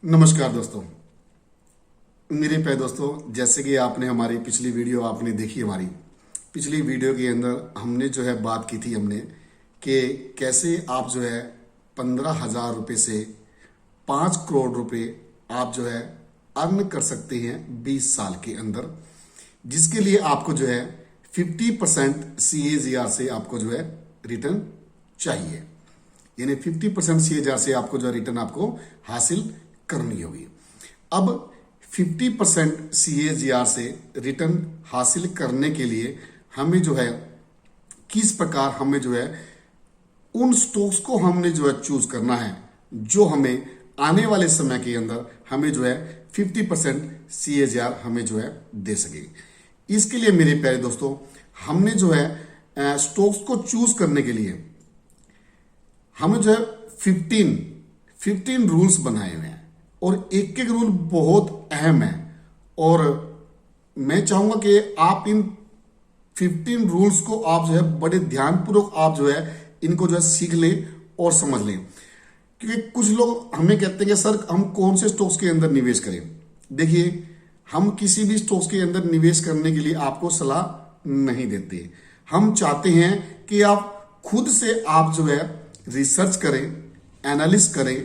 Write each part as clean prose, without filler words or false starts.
नमस्कार दोस्तों। मेरे प्यारे दोस्तों, जैसे कि आपने हमारी पिछली वीडियो आपने देखी, हमारी पिछली वीडियो के अंदर हमने जो है बात की थी हमने कि कैसे आप जो है 15,000 रुपये से 5 करोड़ रुपये आप जो है अर्न कर सकते हैं 20 साल के अंदर, जिसके लिए आपको जो है 50% CAGR से आपको जो है रिटर्न चाहिए। यानी 50% CAGR से आपको जो रिटर्न आपको हासिल करनी होगी। अब 50% CAGR से रिटर्न हासिल करने के लिए हमें जो है किस प्रकार हमें जो है उन स्टॉक्स को हमने जो है चूज करना है जो हमें आने वाले समय के अंदर हमें जो है 50% CAGR हमें जो है दे सके। इसके लिए मेरे प्यारे दोस्तों, हमने जो है स्टॉक्स को चूज करने के लिए हमें जो है 15 रूल्स बनाए हुए हैं और एक एक रूल बहुत अहम है। और मैं चाहूंगा कि आप इन 15 रूल्स को आप जो है बड़े ध्यानपूर्वक आप जो है इनको जो है सीख लें और समझ लें, क्योंकि कुछ लोग हमें कहते हैं कि सर हम कौन से स्टॉक्स के अंदर निवेश करें। देखिए, हम किसी भी स्टॉक्स के अंदर निवेश करने के लिए आपको सलाह नहीं देते। हम चाहते हैं कि आप खुद से आप जो है रिसर्च करें, एनालिस करें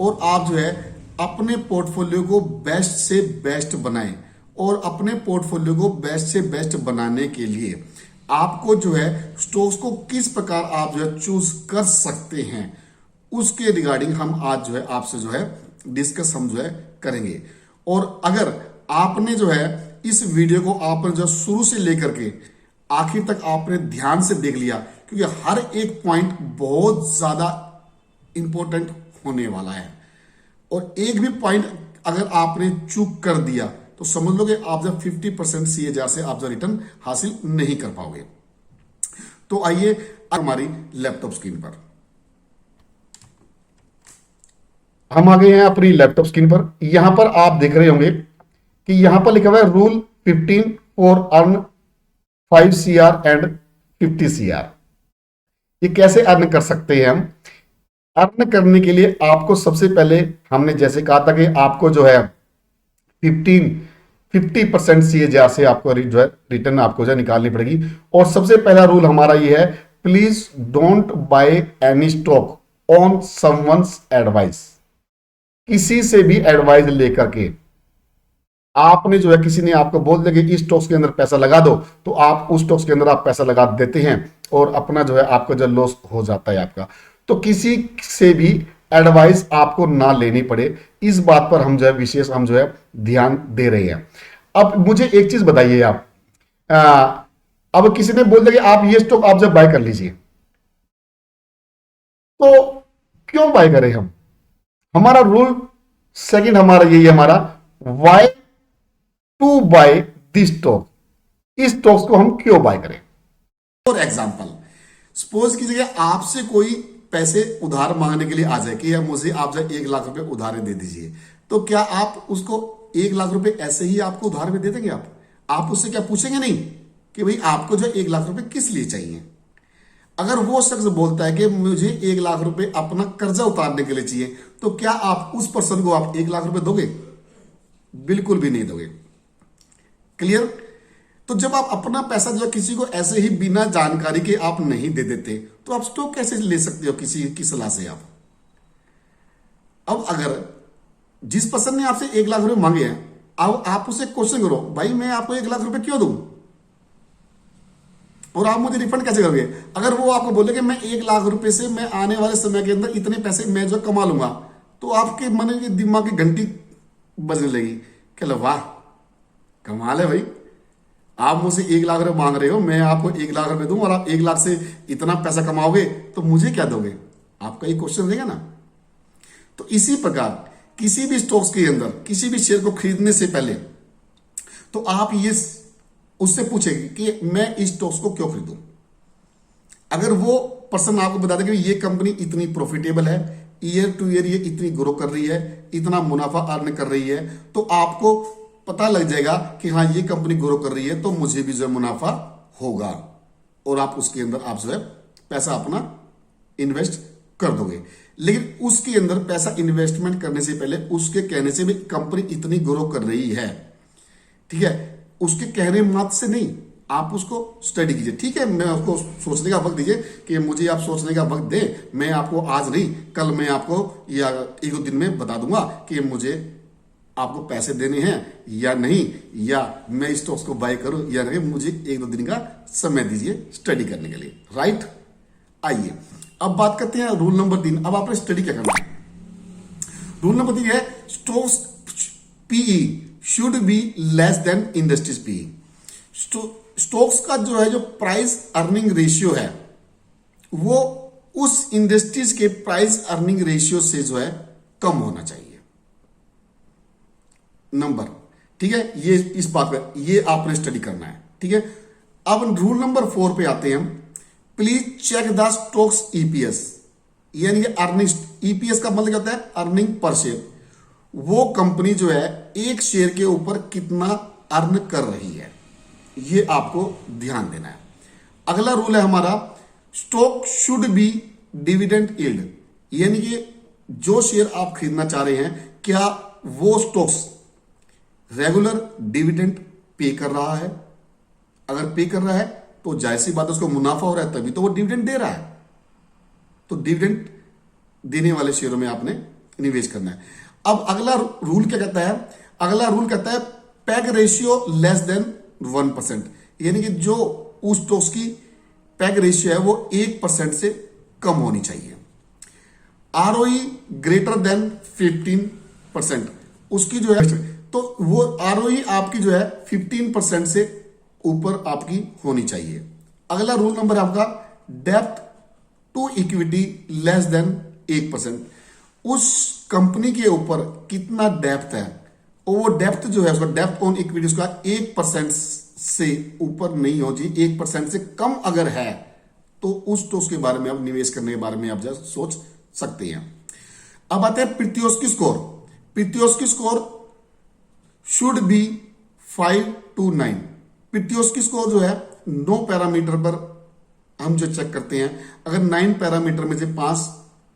और आप जो है अपने पोर्टफोलियो को बेस्ट से बेस्ट बनाएं। और अपने पोर्टफोलियो को बेस्ट से बेस्ट बनाने के लिए आपको जो है स्टॉक्स को किस प्रकार आप जो है चूज कर सकते हैं, उसके रिगार्डिंग हम आज जो है आपसे जो है डिस्कस हम जो है करेंगे। और अगर आपने जो है इस वीडियो को आपने जो शुरू से लेकर के आखिर तक आपने ध्यान से देख लिया, क्योंकि हर एक पॉइंट बहुत ज्यादा इंपॉर्टेंट होने वाला है। और एक भी पॉइंट अगर आपने चूक कर दिया तो समझ लो कि आप जब 50% CAGR से आप जो रिटर्न हासिल नहीं कर पाओगे। तो आइए हमारी लैपटॉप स्क्रीन पर हम आ गए हैं अपनी लैपटॉप स्क्रीन पर। यहां पर आप देख रहे होंगे कि यहां पर लिखा हुआ है rule 15 for earn 5 CR and 50 CR। ये कैसे अर्न कर सकते हैं हम? अर्न करने के लिए आपको सबसे पहले हमने जैसे कहा था कि आपको जो है 50% CAGR से आपको जो है रिटर्न आपको जो है निकालनी पड़ेगी। और सबसे पहला रूल हमारा ये है, please don't by any stock on someone's advice. किसी से भी एडवाइस लेकर के आपने जो है किसी ने आपको बोल दिया कि इस स्टॉक्स के अंदर पैसा लगा दो, तो आप उस स्टॉक्स के अंदर आप पैसा लगा देते हैं और अपना जो है आपका जो लॉस हो जाता है आपका। तो किसी से भी एडवाइस आपको ना लेनी पड़े, इस बात पर हम जो है विशेष हम जो है ध्यान दे रहे हैं। अब मुझे एक चीज बताइए आप, अब किसी ने बोल दिया कि आप ये स्टॉक आप जब बाय कर लीजिए, तो क्यों बाय करें हम? हमारा रूल सेकंड हमारा यही है, हमारा why to buy this stock. इस स्टॉक्स को हम क्यों बाय करें? फॉर एग्जाम्पल, सपोज कीजिए आपसे कोई पैसे उधार मांगने के लिए आ जाए कि मुझे आप जो 1 लाख रुपए उधार दे दीजिए, तो क्या आप उसको 1 लाख रुपए ऐसे ही आपको उधार में दे देंगे? आप उससे क्या पूछेंगे नहीं कि भाई आपको जो 1 लाख रुपए किस लिए चाहिए? अगर वो शख्स बोलता है कि मुझे 1 लाख रुपए अपना कर्जा उतारने के लिए चाहिए, तो क्या आप उस पर्सन को आप 1 लाख रुपए दोगे? बिल्कुल भी नहीं दोगे। क्लियर? तो जब आप अपना पैसा जो किसी को ऐसे ही बिना जानकारी के आप नहीं दे देते, तो आप स्टॉक कैसे ले सकते हो किसी की सलाह से आप? अब अगर जिस पर्सन ने आपसे 1 लाख रुपए मांगे हैं, अब आप उसे क्वेश्चन करो, भाई मैं आपको 1 लाख रुपए क्यों दूं और आप मुझे रिफंड कैसे करोगे? अगर वो आपको बोले कि मैं 1 लाख रुपए से मैं आने वाले समय के अंदर इतने पैसे मैं जो कमा लूंगा, तो आपके मन के दिमाग की घंटी बजने लगी कि वाह कमाल है भाई, आप मुझसे 1 लाख रुपए मांग रहे हो, मैं आपको 1 लाख रुपए दूं और आप 1 लाख से इतना पैसा कमाओगे, तो मुझे क्या दोगे? आपका ये क्वेश्चन रहेगा ना। तो इसी प्रकार किसी भी स्टॉक्स के अंदर किसी भी शेयर को खरीदने से पहले तो आप ये उससे पूछेंगे कि मैं इस स्टॉक्स को क्यों खरीदूं। अगर वो पर्सन आपको बता दे कि ये कंपनी इतनी प्रॉफिटेबल है, ईयर टू ईयर ये इतनी ग्रो कर रही है, इतना मुनाफा अर्न कर रही है, तो आपको पता लग जाएगा कि हाँ ये कंपनी ग्रो कर रही है तो मुझे भी जो है मुनाफा होगा, और आप उसके अंदर आप जो है पैसा अपना इन्वेस्ट कर दोगे। लेकिन उसके अंदर पैसा इन्वेस्टमेंट करने से पहले उसके कहने से भी कंपनी इतनी ग्रो कर रही है, ठीक है, उसके कहने मात्र से नहीं, आप उसको स्टडी कीजिए, ठीक है। मैं आपको सोचने का वक्त दीजिए कि मुझे आप सोचने का वक्त दे, मैं आपको आज नहीं कल मैं आपको या एक दो दिन में बता दूंगा कि मुझे आपको पैसे देने हैं या नहीं, या मैं स्टॉक्स को बाय करूं या नहीं, मुझे एक दो दिन का समय दीजिए स्टडी करने के लिए, राइट। आइए अब बात करते हैं रूल नंबर 3। अब आपने स्टडी क्या करना है। रूल नंबर 3 है stocks PE should be less than industries PE. Stocks का जो है, जो प्राइस अर्निंग रेशियो है, वो उस इंडस्ट्रीज के प्राइस अर्निंग रेशियो से जो है कम होना चाहिए, नंबर, ठीक है। ये इस बात पे ये आपने स्टडी करना है, ठीक है। अब रूल नंबर 4 पे आते हैं हम। Please check the stocks EPS, यानी कि अर्निंग, ईपीएस का मतलब क्या होता है, अर्निंग पर शेयर। वो कंपनी जो है एक शेयर के ऊपर कितना अर्न कर रही है, ये आपको ध्यान देना है। अगला रूल है हमारा stock should be dividend yield, यानी कि जो शेयर आप खरीदना चाह रहे हैं, क्या वो स्टॉक्स रेगुलर डिविडेंड पे कर रहा है। अगर पे कर रहा है तो जाहिर सी बात है उसको मुनाफा हो रहा है, तभी तो वो डिविडेंड दे रहा है। तो डिविडेंड देने वाले शेयरों में आपने निवेश करना है। अब अगला रूल क्या कहता है, अगला रूल कहता है पैग रेशियो लेस देन 1%, यानी कि जो उस स्टॉक्स की पैग रेशियो है वो 1% से कम होनी चाहिए। आरओई ग्रेटर देन 15%, उसकी जो है, तो वो आरओई आपकी जो है 15% से ऊपर आपकी होनी चाहिए। अगला रूल नंबर है आपका depth to equity less than 1%, उस कंपनी के ऊपर कितना डेप्थ है, और वो डेप्थ जो है, उसका डेप्थ ऑन इक्विटी उसका 1% से ऊपर नहीं हो चाहिए। 1% से कम अगर है तो उस स्टॉक्स के बारे में आप निवेश करने के बारे में आप सोच सकते हैं। अब आते हैं Piotroski score. Piotroski score should be 5 to 9। Piotroski score जो है 9 पैरामीटर पर हम जो चेक करते हैं, अगर 9 पैरामीटर में से 5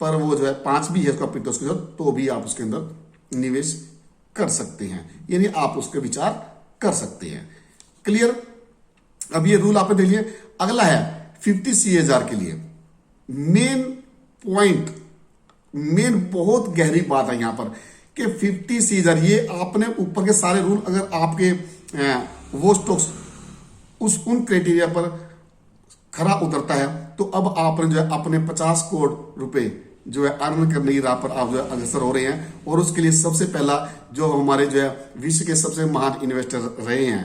पर वो जो है 5 भी है उसका प्रीतियोस्की स्कोर, तो भी आप उसके अंदर निवेश कर सकते हैं, यानी आप उसके विचार कर सकते हैं। क्लियर। अब ये रूल आपने देख लिया। अगला है 50 CAGR के लिए मेन पॉइंट, मेन बहुत गहरी बात है यहां पर कि 50 CAGR, ये आपने ऊपर के सारे रूल अगर आपके वो स्टॉक्स उन क्राइटेरिया पर खरा उतरता है, तो अब आपने जो है अपने 50 करोड़ रुपए जो है अर्न करने की राह पर आप जो है अग्रसर हो रहे हैं। और उसके लिए सबसे पहला जो हमारे जो है विश्व के सबसे महान इन्वेस्टर रहे हैं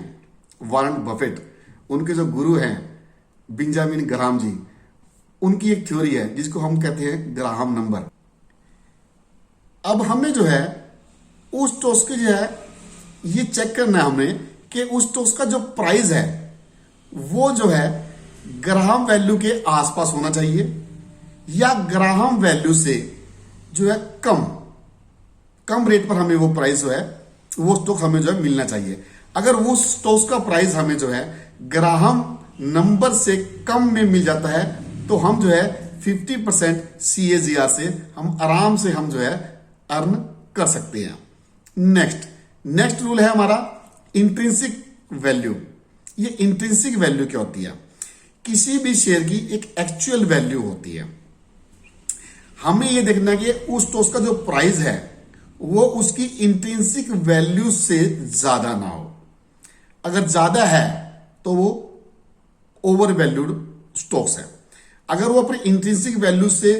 वॉरेन बफेट, उनके जो गुरु हैं बेंजामिन ग्राहम जी, उनकी एक थ्योरी है जिसको हम कहते हैं ग्राहम नंबर। अब हमें जो है उस स्टॉक्स के जो है ये चेक करना है हमने कि उस स्टॉक्स का जो प्राइस है वो जो है ग्राहम वैल्यू के आसपास होना चाहिए, या ग्राहम वैल्यू से जो है कम रेट पर हमें वो प्राइस जो है वो स्टॉक हमें जो है मिलना चाहिए। अगर वो स्टॉक्स का प्राइस हमें जो है ग्राहम नंबर से कम में मिल जाता है, तो हम जो है 50% CAGR से हम आराम से हम जो है अर्न कर सकते हैं। नेक्स्ट रूल है हमारा इंट्रिंसिक वैल्यू। ये इंट्रिंसिक वैल्यू क्या होती है? किसी भी शेयर की एक एक्चुअल वैल्यू होती है। हमें यह देखना है कि उस स्टॉक का जो प्राइस है वो उसकी इंट्रिंसिक वैल्यू से ज्यादा ना हो। अगर ज्यादा है तो वो ओवर वैल्यूड स्टॉक्स है। अगर वो अपनी इंट्रिंसिक वैल्यू से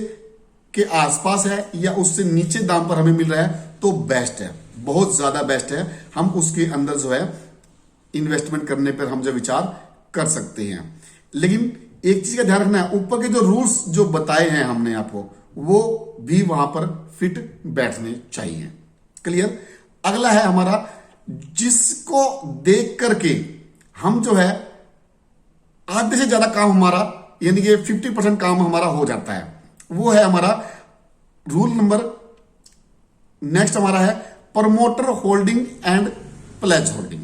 के आसपास है या उससे नीचे दाम पर हमें मिल रहा है तो बेस्ट है, बहुत ज्यादा बेस्ट है। हम उसके अंदर जो है इन्वेस्टमेंट करने पर हम जो विचार कर सकते हैं। लेकिन एक चीज का ध्यान रखना है, ऊपर के जो रूल्स जो बताए हैं हमने आपको वो भी वहां पर फिट बैठने चाहिए। क्लियर। अगला है हमारा जिसको देख करके हम जो है आधे से ज्यादा काम हमारा यानी कि 50% काम हमारा हो जाता है, वो है हमारा रूल नंबर। नेक्स्ट हमारा है promoter holding and pledge holding.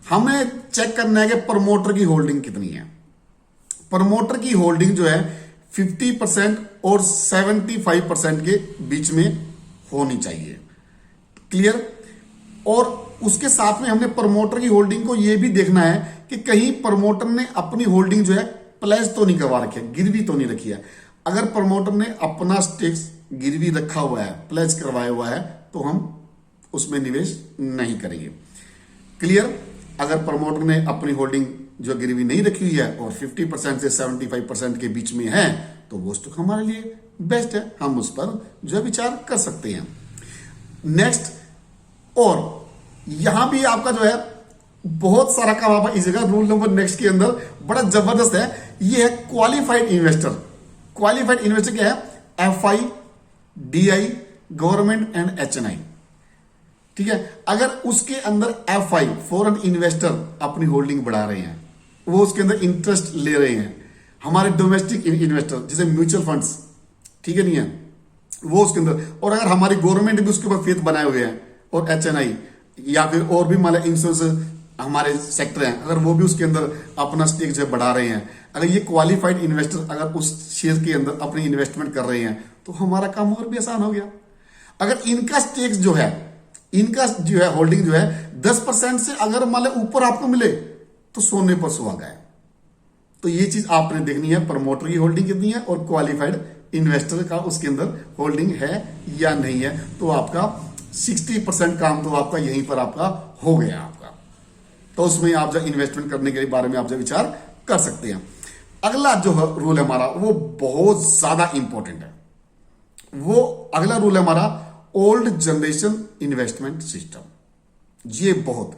हमें चेक करना है कि प्रमोटर की होल्डिंग कितनी है। प्रमोटर की होल्डिंग जो है 50% और 75% के बीच में होनी चाहिए। क्लियर। और उसके साथ में हमने प्रमोटर की होल्डिंग को यह भी देखना है कि कहीं प्रमोटर ने अपनी होल्डिंग जो है प्लेज तो नहीं करवा रखी है, गिरवी तो नहीं रखी है। अगर प्रमोटर ने अपना स्टेक्स गिरवी रखा हुआ है, प्लेज करवाया हुआ है, तो हम उसमें निवेश नहीं करेंगे। क्लियर। अगर प्रमोटर ने अपनी होल्डिंग जो गिरवी नहीं रखी हुई है और 50% से 75% के बीच में है, तो वो स्टॉक हमारे लिए बेस्ट है, हम उस पर जो विचार कर सकते हैं। नेक्स्ट, और यहां भी आपका जो है बहुत सारा काम आप इस जगह रूल नंबर नेक्स्ट के अंदर बड़ा जबरदस्त है, ये है क्वालिफाइड इन्वेस्टर। क्वालिफाइड इन्वेस्टर क्या है? FI, DI, government and HNI। ठीक है। अगर उसके अंदर FI फॉरेन इन्वेस्टर अपनी होल्डिंग बढ़ा रहे हैं, वो उसके अंदर इंटरेस्ट ले रहे हैं, हमारे डोमेस्टिक इन्वेस्टर जैसे म्यूचुअल फंड्स, ठीक है, नहीं है, वो उसके अंदर, और अगर हमारी गवर्नमेंट भी उसके ऊपर फेथ बनाए हुए हैं, और HNI या फिर और भी मान इंश्योरेंस हमारे सेक्टर हैं, अगर वो भी उसके अंदर अपना स्टेक जो बढ़ा रहे हैं, अगर ये क्वालिफाइड इन्वेस्टर अगर उस शेयर के अंदर अपनी इन्वेस्टमेंट कर रहे हैं, तो हमारा काम और भी आसान हो गया। अगर इनका स्टेक जो है, इनका जो है होल्डिंग जो है 10% से अगर मान ऊपर आपको मिले, तो सोने पर सुहागा है। तो ये चीज आपने देखनी है, प्रमोटर की होल्डिंग कितनी है और क्वालिफाइड इन्वेस्टर का उसके अंदर होल्डिंग है या नहीं है। तो आपका 60% काम तो आपका यहीं पर आपका हो गया आपका। तो उसमें आप जब इन्वेस्टमेंट करने के बारे में आप जब विचार कर सकते हैं। अगला जो रूल है हमारा, वो बहुत ज्यादा इंपॉर्टेंट है। वो अगला रूल है हमारा ओल्ड जनरेशन इन्वेस्टमेंट सिस्टम। ये बहुत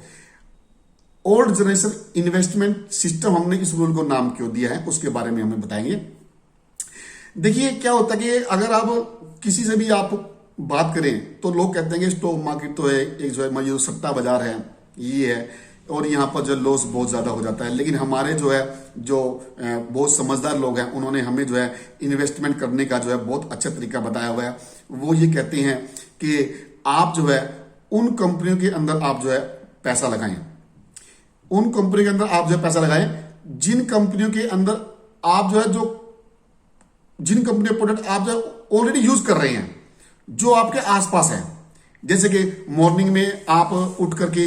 ओल्ड जनरेशन इन्वेस्टमेंट सिस्टम, हमने इस रूल को नाम क्यों दिया है उसके बारे में हमें बताएंगे। देखिए क्या होता है कि अगर आप किसी से भी आप बात करें, तो लोग कहते हैं कि स्टॉक मार्केट तो है एक जो है जो सट्टा बाजार है, ये है, और यहाँ पर जो लॉस बहुत ज्यादा हो जाता है। लेकिन हमारे जो है जो बहुत समझदार लोग हैं, उन्होंने हमें जो है इन्वेस्टमेंट करने का जो है बहुत अच्छा तरीका बताया हुआ है। वो ये कहते हैं कि आप जो है उन कंपनियों के अंदर आप जो है पैसा लगाएं, उन कंपनी के अंदर आप जो है पैसा लगाएं जिन कंपनियों के अंदर आप जो है जिन कंपनी प्रोडक्ट आप जो ऑलरेडी यूज कर रहे हैं, जो आपके आसपास है। जैसे कि मॉर्निंग में आप उठ करके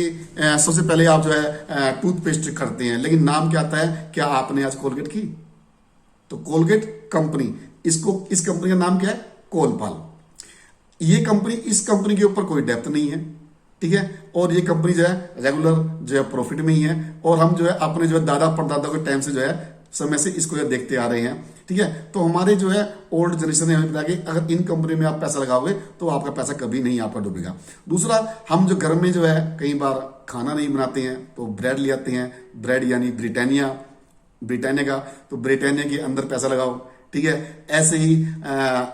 सबसे पहले आप जो है टूथपेस्ट करते हैं, लेकिन नाम क्या आता है? क्या आपने आज कोलगेट की? तो कोलगेट कंपनी, इस कंपनी का नाम क्या है? कोलपाल। ये कंपनी, इस कंपनी के ऊपर कोई डेप्थ नहीं है, ठीक है, और ये कंपनी जो है रेगुलर जो है प्रॉफिट में ही है, और हम जो है अपने जो है दादा परदादा के टाइम से जो है समय से इसको देखते आ रहे हैं, ठीक है। तो हमारे जो है ओल्ड जनरेशन ने हमें बताया कि अगर इन कंपनी में आप पैसा लगाओगे तो आपका पैसा कभी नहीं आपका डूबेगा। दूसरा, हम जो घर में जो है कई बार खाना नहीं बनाते हैं, तो ब्रेड ले आते हैं, ब्रेड यानी ब्रिटानिया का, तो ब्रिटानिया के अंदर पैसा लगाओ, ठीक है। ऐसे ही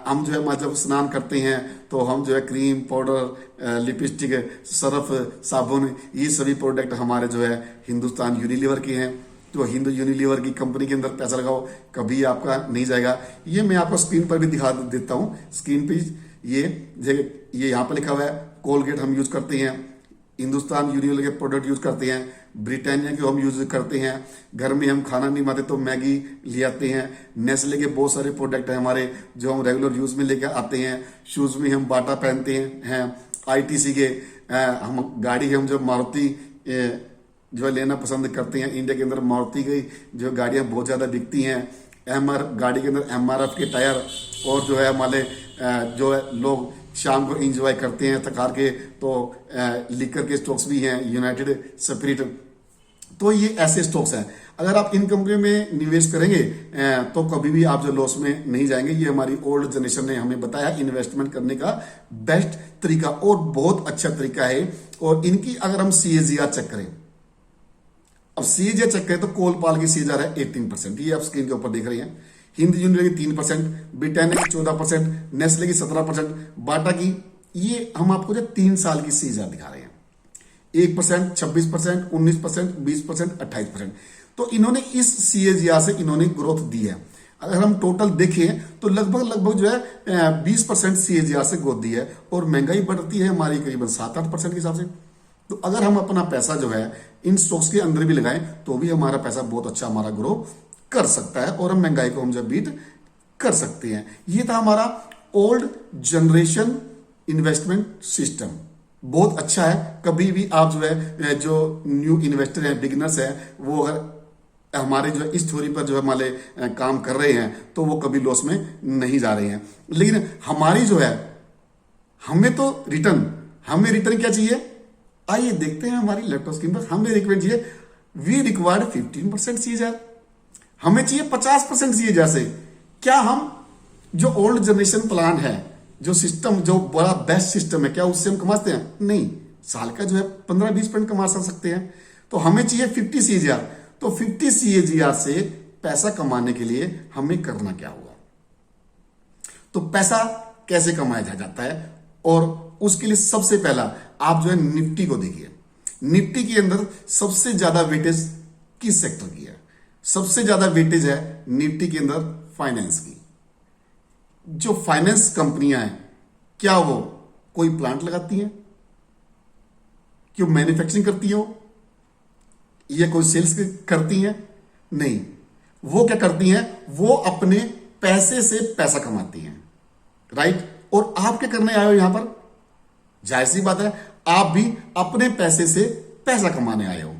हम जो है जब स्नान करते हैं, तो हम जो है क्रीम, पाउडर, लिपस्टिक, सर्फ, साबुन, ये सभी प्रोडक्ट हमारे जो है हिंदुस्तान यूनिलीवर के हैं। तो हिंदू यूनिलीवर की कंपनी के अंदर पैसा लगाओ, कभी आपका नहीं जाएगा। ये मैं आपको स्क्रीन पर भी दिखा देता हूँ। स्क्रीन पे ये यहाँ पर लिखा हुआ है, कोलगेट हम यूज करते हैं, हिंदुस्तान यूनिलीवर के प्रोडक्ट यूज करते हैं, ब्रिटानिया के हम यूज करते हैं, घर में हम खाना नहीं बनाते तो मैगी ले आते हैं, नेस्ले के बहुत सारे प्रोडक्ट हैं हमारे जो हम रेगुलर यूज में लेकर आते हैं, शूज में हम बाटा पहनते हैं, ITC के हम गाड़ी हम जो मारुति जो है लेना पसंद करते हैं। इंडिया के अंदर मारुति की जो गाड़ियां बहुत ज्यादा बिकती हैं, गाड़ी के अंदर MRF के टायर, और जो है हमारे जो है लोग शाम को एंजॉय करते हैं थकार के, तो लिकर के स्टॉक्स भी हैं, यूनाइटेड स्पिरिट। तो ये ऐसे स्टॉक्स हैं, अगर आप इन कंपनियों में निवेश करेंगे तो कभी भी आप जो लॉस में नहीं जाएंगे। ये हमारी ओल्ड जनरेशन ने हमें बताया इन्वेस्टमेंट करने का बेस्ट तरीका, और बहुत अच्छा तरीका है। और इनकी अगर हम CAGR चेक करें, अब CAGR चेक करें तो कोलपाल की CAGR है 18%, ये आप स्क्रीन के ऊपर देख रहे हैं। हिंद यूनिलीवर की 3%, ब्रिटानिया की 14%, नेस्ले की 17%, बाटा की, ये हम आपको जो 3 साल की CAGR दिखा रहे हैं, 1%, 26%, 19%, 20%, 28%। तो इन्होंने इस CAGR से इन्होंने ग्रोथ दी है। अगर हम टोटल देखें तो लगभग जो है 20% CAGR से ग्रोथ दी है, और महंगाई बढ़ती है हमारी करीबन 7-8% के हिसाब से। तो अगर हम अपना पैसा जो है इन स्टॉक्स के अंदर भी लगाएं, तो भी हमारा पैसा बहुत अच्छा हमारा ग्रो कर सकता है, और हम महंगाई को हम जब बीट कर सकते हैं। ये था हमारा ओल्ड जनरेशन इन्वेस्टमेंट सिस्टम, बहुत अच्छा है। कभी भी आप जो है, जो न्यू इन्वेस्टर हैं, बिगिनर्स हैं, वो अगर हमारे जो है इस थ्योरी पर जो है हमारे काम कर रहे हैं तो वो कभी लॉस में नहीं जा रहे हैं। लेकिन हमारी जो है, हमें रिटर्न क्या चाहिए, आइए देखते हैं हमारी लैपटॉप स्क्रीन पर। हमें रिक्वायर्ड चाहिए, वी रिक्वायर्ड 15% सीएजीआर, हमें चाहिए 50% सीएजीआर से। क्या हम जो ओल्ड जनरेशन प्लान है, जो सिस्टम, जो बड़ा बेस्ट सिस्टम है, क्या उससे हम कमा सकते हैं? नहीं, साल का जो है 15-20% कमा सकते हैं। तो हमें चाहिए 50 सीएजीआर। तो 50 सीएजीआर से पैसा कमाने के लिए हमें करना क्या होगा? तो पैसा कैसे कमाया जाता है, और उसके लिए सबसे पहला आप जो है निफ्टी को देखिए। निफ्टी के अंदर सबसे ज्यादा वेटेज किस सेक्टर की है? सबसे ज्यादा वेटेज है निफ्टी के अंदर फाइनेंस की। जो फाइनेंस कंपनियां हैं, क्या वो कोई प्लांट लगाती हैं, क्यों मैन्युफैक्चरिंग करती हो, या कोई सेल्स करती हैं? नहीं, वो क्या करती हैं, वो अपने पैसे से पैसा कमाती हैं, राइट। और आप क्या करने आए हो यहां पर? जाहिर सी बात है, आप भी अपने पैसे से पैसा कमाने आए हो।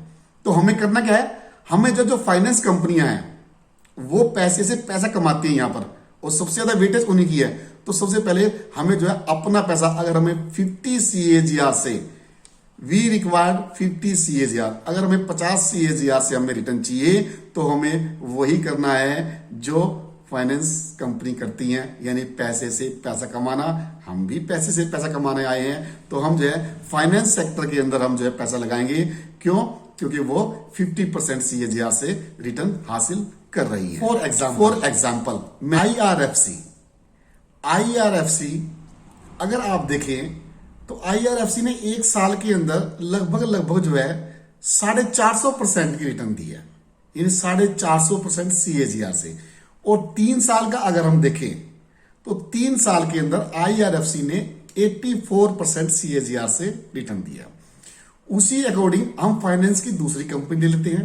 तो हमें करना क्या है, हमें जो फाइनेंस कंपनियां हैं वो पैसे से पैसा कमाती हैं यहां पर, और सबसे ज्यादा वेटेज उन्हीं की है। तो सबसे पहले हमें जो है अपना पैसा, अगर हमें 50 सीएजीआर से, वी रिक्वायर्ड 50 सीएजीआर, अगर हमें 50 सीएजीआर से हमें रिटर्न चाहिए तो हमें वही करना है जो फाइनेंस कंपनी करती हैं, यानी पैसे से पैसा कमाना। हम भी पैसे से पैसा कमाने आए हैं, तो हम जो है फाइनेंस सेक्टर के अंदर हम जो है पैसा लगाएंगे। क्यों? क्योंकि वो 50% सीएजीआर से रिटर्न हासिल कर रही है। फॉर एग्जाम्पल आईआरएफसी अगर आप देखें तो आईआरएफसी ने एक साल के अंदर लगभग जो है 450% की रिटर्न दी है, यानी 450% सीएजीआर से। और 3 साल का अगर हम देखें तो 3 साल के अंदर आईआरएफसी ने 84% सीएजीआर से रिटर्न दिया। उसी अकॉर्डिंग हम फाइनेंस की दूसरी कंपनी ले लेते हैं,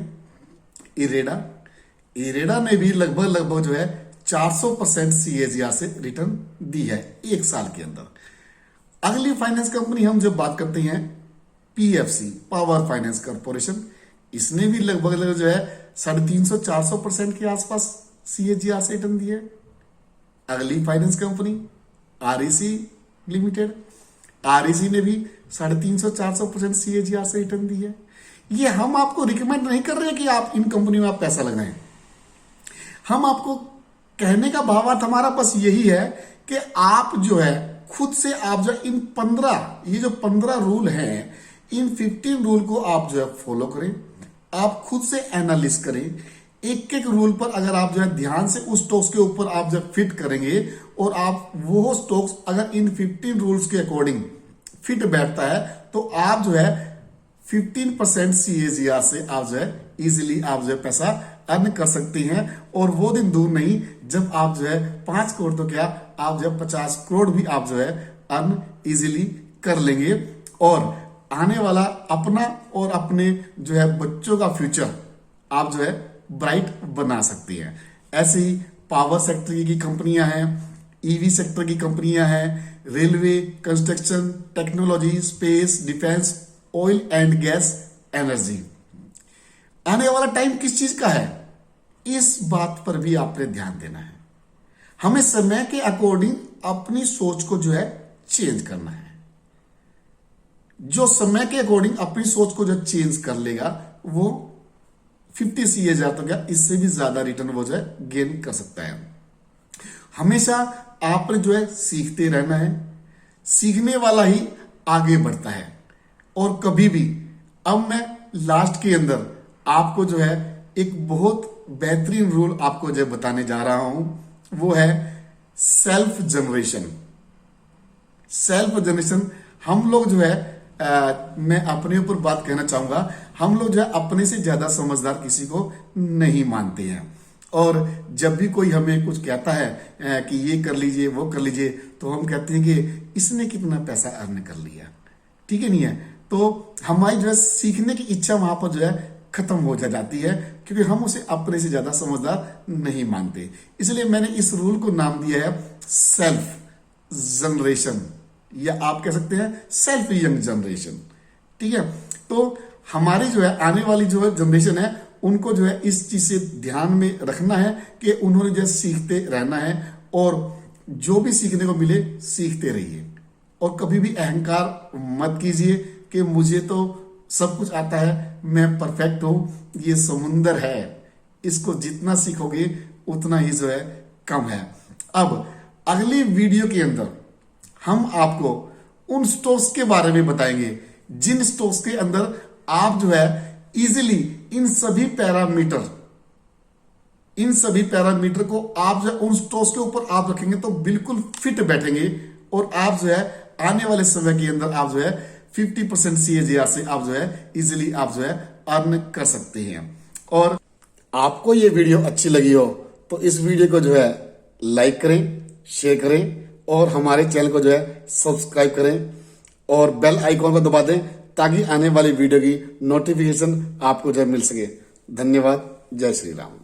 इरेडा ने भी लगभग जो है 400% सीएजीआर से रिटर्न दी है एक साल के अंदर। अगली फाइनेंस कंपनी हम जब बात करते हैं, पीएफसी, पावर फाइनेंस कॉर्पोरेशन, इसने भी लगभग जो है 350-400% के आसपास सीएजीआर से रिटर्न दिए। अगली finance company REC limited, REC ने भी 350-400% सीएजीआर से रिटर्न दी है। ये हम आपको रिकमेंड नहीं कर रहे कि आप इन कंपनियों में आप पैसा लगाएं। हम आपको कहने का भावार्थ हमारा बस यही है कि आप जो है खुद से आप जो इन 15 रूल हैं, इन 15 रूल को आप जो है फॉलो करें। आप खुद से एनालिस करें, एक एक रूल पर अगर आप जो है ध्यान से उस स्टॉक्स के ऊपर आप जब फिट करेंगे, और आप वो स्टॉक्स अगर इन 15 रूल्स के अकॉर्डिंग फिट बैठता है, तो आप जो है 15% सीएजीआर से आप जो है इजीली आप जो है पैसा अर्न कर सकते हैं। और वो दिन दूर नहीं जब आप जो है 5 करोड़ तो क्या, आप जो है 50 करोड़ भी आप जो है अर्न इजीली कर लेंगे। और आने वाला अपना और अपने जो है बच्चों का फ्यूचर आप जो है ब्राइट बना सकती हैं। ऐसे ही पावर सेक्टर की कंपनियां हैं, ईवी सेक्टर की कंपनियां हैं, railway, construction, technology, space, defence, oil and gas, energy. आने वाला टाइम किस चीज का है, इस बात पर भी आपने ध्यान देना है। हमें समय के अकॉर्डिंग अपनी सोच को जो है चेंज करना है। जो समय के अकॉर्डिंग अपनी सोच को जो चेंज कर लेगा वो 50 सीएजीआर तो क्या, इससे भी ज्यादा रिटर्न वो जो है गेन कर सकता है। हमेशा आपने जो है सीखते रहना है, सीखने वाला ही आगे बढ़ता है। और कभी भी, अब मैं लास्ट के अंदर आपको जो है एक बहुत बेहतरीन रूल आपको जो बताने जा रहा हूं, वो है सेल्फ जनरेशन। हम लोग जो है मैं अपने ऊपर बात कहना चाहूंगा, हम लोग जो है अपने से ज्यादा समझदार किसी को नहीं मानते हैं। और जब भी कोई हमें कुछ कहता है कि ये कर लीजिए, वो कर लीजिए, तो हम कहते हैं कि इसने कितना पैसा अर्न कर लिया, ठीक है नहीं है। तो हमारी जो है सीखने की इच्छा वहां पर जो है खत्म हो जाती है, क्योंकि हम उसे अपने से ज्यादा समझदार नहीं मानते। इसलिए मैंने इस रूल को नाम दिया है सेल्फ जनरेशन, या आप कह सकते हैं सेल्फ यंग जनरेशन। ठीक है, तो हमारी जो है आने वाली जो है जनरेशन है, उनको जो है इस चीज से ध्यान में रखना है कि उन्होंने जो सीखते रहना है, और जो भी सीखने को मिले सीखते रहिए, और कभी भी अहंकार मत कीजिए कि मुझे तो सब कुछ आता है, मैं परफेक्ट हूं। ये समुंदर है, इसको जितना सीखोगे उतना ही जो है कम है। अब अगली वीडियो के अंदर हम आपको उन स्टोक्स के बारे में बताएंगे जिन स्टोक्स के अंदर आप जो है इजीली इन सभी पैरामीटर को आप जो है उन स्टोक्स के ऊपर आप रखेंगे तो बिल्कुल फिट बैठेंगे, और आप जो है आने वाले समय के अंदर आप जो है 50% CAGR से आप जो है इजीली आप जो है अर्न कर सकते हैं। और आपको ये वीडियो अच्छी लगी हो तो इस वीडियो को जो है लाइक करें, शेयर करें, और हमारे चैनल को जो है सब्सक्राइब करें, और बेल आइकॉन को दबा दें ताकि आने वाली वीडियो की नोटिफिकेशन आपको जो है मिल सके। धन्यवाद। जय श्री राम।